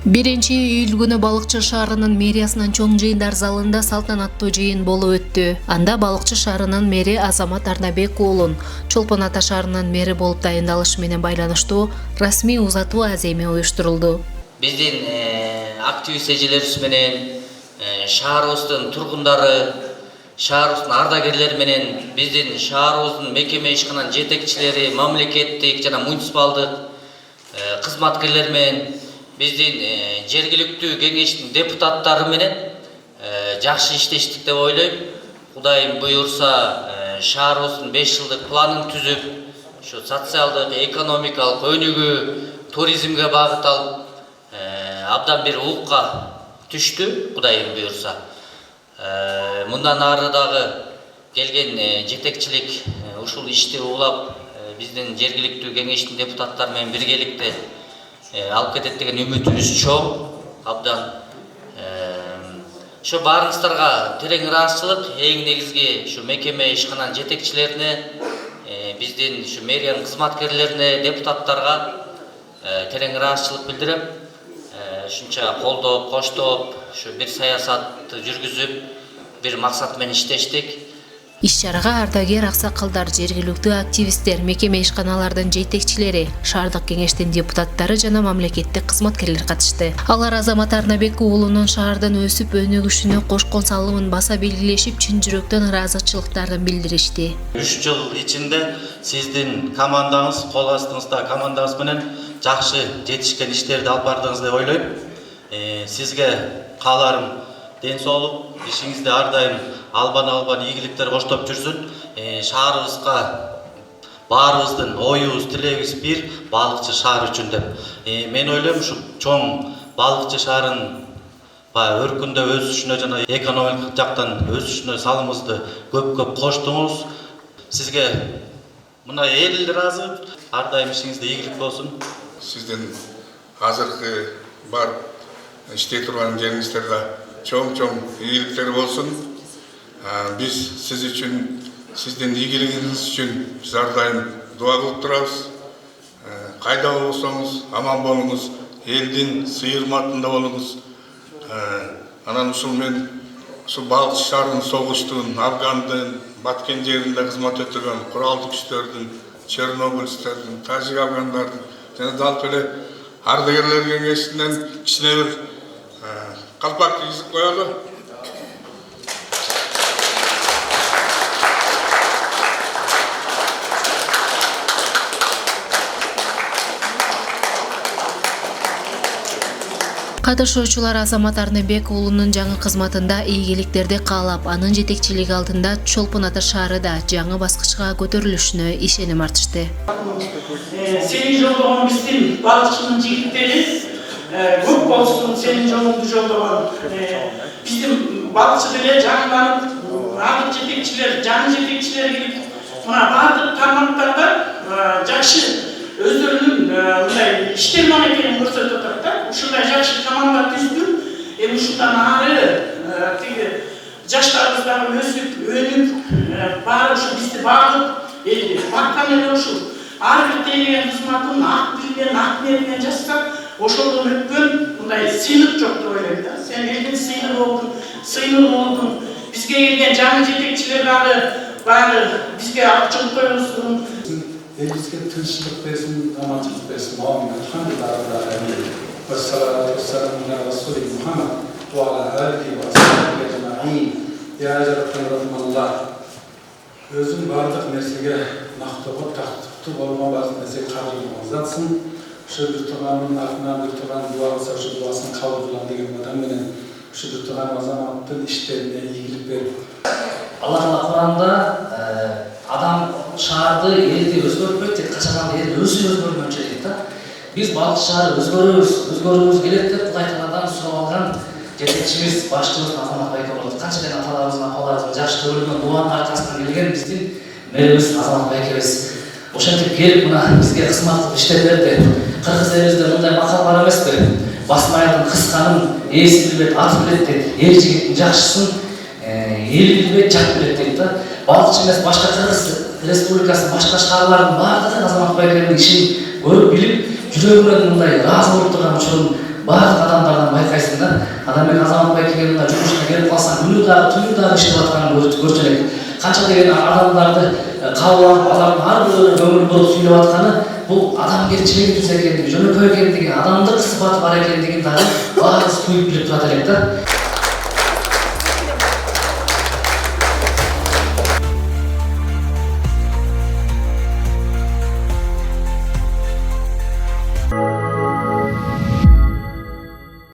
1-июль күнү Балыкчы шаарынын мэриясынын чоң жыйындар залында салтанаттуу жыйын болуп өттү. Анда Балыкчы шаарынын мэри Азамат Арнабек уулун Чолпон Ата шаарынын мэри болуп дайындалышы менен байланыштуу расмий узатуу аземи уюштурулду. Биздин активист эжелерибиз менен шаарыбыздын тургундары, шаарыбыздын ардагерлери менен биздин шаарыбыздын мекеме ишкананын жетекчилери, мамлекеттик жана муниципалдык кызматкерлер менен биздин жергиликтүү кеңештин депутаттары менен жакшы иштештик деп ойлойм. Кудайым буйрса шаарыбыздын 5 жылдык планын түзүп, ушу социалдык, экономикалык өнүгүү, туризмге багыт алып, абдан бир улукка түштү, Кудайым буйрса. Мындан ары дагы келген жетекчилик ушул ишти улап, биздин жергиликтүү кеңештин депутаттары менен биргеликте алып кетет деген үмүтүбүз чоң. Абдан ошо баарыңыздарга терең ыраазычылык, эң негизги ушу мекеме ишкананын жетекчилерине, биздин ушу мэриянын кызматкерлерине, депутаттарга терең ыраазычылык билдирем. Ушунча колдоп, коштоп, ушу бир саясатты жүргүзүп, бир максат менен иштештик. Иш-чарага ардагер аксакалдар, жергиликтүү активисттер, мекеме ишканалардын жетекчилери, шаардык кеңештин депутаттары жана мамлекеттик кызматкерлер катышты. Алар Азамат Арнабек уулунун шаардын өсүп өнүгүшүнө кошкон салымын баса белгилешип, чын жүрөктөн ыраазычылыктарын билдиришти. 3 жыл ичинде сиздин командаңыз, кол астыңызда командаңыз менен жакшы жетишкен иштерди алып бардыңыз деп ойлойм. Сизге кааларым ден соолук, ишиңизде ар дайым албан ийгиликтер коштоп жүрсүн. Шаарыбызга баарыбыздын оюбуз, тилегибиз бир, Балыкчы шаар үчүн деп. Мен ойлойм, ушу чоң Балыкчы шаарынын өркүндө өсүшүнө жана экономикалык жактан өсүшүнө салымыңызды көп коштуңуз. Сизге мына эл ыраазы, ар дайым ишиңизде ийгилик болсун. Сиздин азыркы бар иштей турган жериңиздерде чоң ийгиликтер болсун. Биз сиз үчүн, сиздин ийгилигиңиз үчүн биз ар дайым дуа кылып турабыз. Кайда болсоңуз аман болуңуз, элдин сыйырматында болуңуз. Анан ушул мен ушул Балыкчы шаарынын согуштун, Афгандын, Баткен жеринде кызмат өтөгөн куралдуу күчтөрдүн, Чернобыльдин, тажик афгандардын жана жалпы эле ардагерлер кеңешинен кичине бир калпак кийгизип коелу. Катышуучулар Азамат Арнабек уулунун жаңы кызматында ийгиликтерди каалап, анын жетекчилиги алдында Чолпон Ата шаары да жаңы баскычка көтөрүлүшүнө ишеним артышты. Сени жолдогон биздин балыкчынын жигиттери көп болсун, сенин жолуңду жолдогон. Биздин балыкчы деле жаңыланып, ардык жетекчилер, жаңы жетекчилер келип, мына баардык тармактарда жакшы өздөрүнүн мындай иштерман экенин көрсөтүп атат да. Ушундай жакшы команда түздү. Ушундан ары тиги жаштарыбыз дагы өсүп, өнүп, баары ушу бизди багып, элди баккан эле ушул. Ар бир тийген кызматын ак билген, ак ниетинен жасап, ошолдон өткөн мындай сыйлык жок деп ойлойм да. Сен элдин сыйлыгы болдуң. Бизге келген жаңы жетекчилер дагы баары бизге акчылык койгузсун. Elbizge tınçlık versin, amançılık versin. Amin. Elhamdülillah. Vessalatu vesselamu ala Resulü Muhammed ve ala alihi ve ashabihi ecma'in. Ya Rabballah. Özün bardık neslige naqtıqı, taqtıqtı olma bazı nesige qabılını ozatsın. Şu bir tuğanın ardından bir tuğan dua olsa şu duasını kabul kılan degen adam menen şu bir tuğan azamattın işlerine iyilik verip. Allah Kur'an'da adam şaарды элди өзгөртпөйт деп качаганда эл өзү өзгөрмөкчү дейт да. Биз Балыкчы шаары өзгөрүүбүз келет деп Кудай Тааладан сурап алган жетекчибиз, башчыбыз Азамат Байкеболов. Канчадан аталарыбыздын, апаларыбыздын жакшы көрүлгөн дуанын аркасынан келген биздин мэрибиз Азамат Байкебиз. Ошентип келип мына бизге кызмат кылып иштеп берди. Кыргыз элибизде мындай макал бар эмеспи? Басмайдын кысканын ээси билбейт, аты билет дейт. Эл жигиттин жакшысын эл билбейт, жат билет дейт да. Балыкчы эмес, башка Кыргыз Республикасынын башка шаарларынын баардыгы Азамат Байкебовдун ишин көрүп билип, жүрөгүнөн мындай ыраазы болуп турган учурун барлық адамдардан байқайсың да. Адамбек Азаматбай келген мына жұмысына келіп қалсаң, күні дағы түні дағы іштеп жатқанын көрсетеді. Қанша деген адамдарды қабыл алып, адамның әрбір өмірін бұрып сөйлеп жатқаны, бұл адамгершілігі түз екендігі, жөнекей екендігі, адамдық сипаты бар екендігін дағы бәріміз туып біліп тұрады елек та.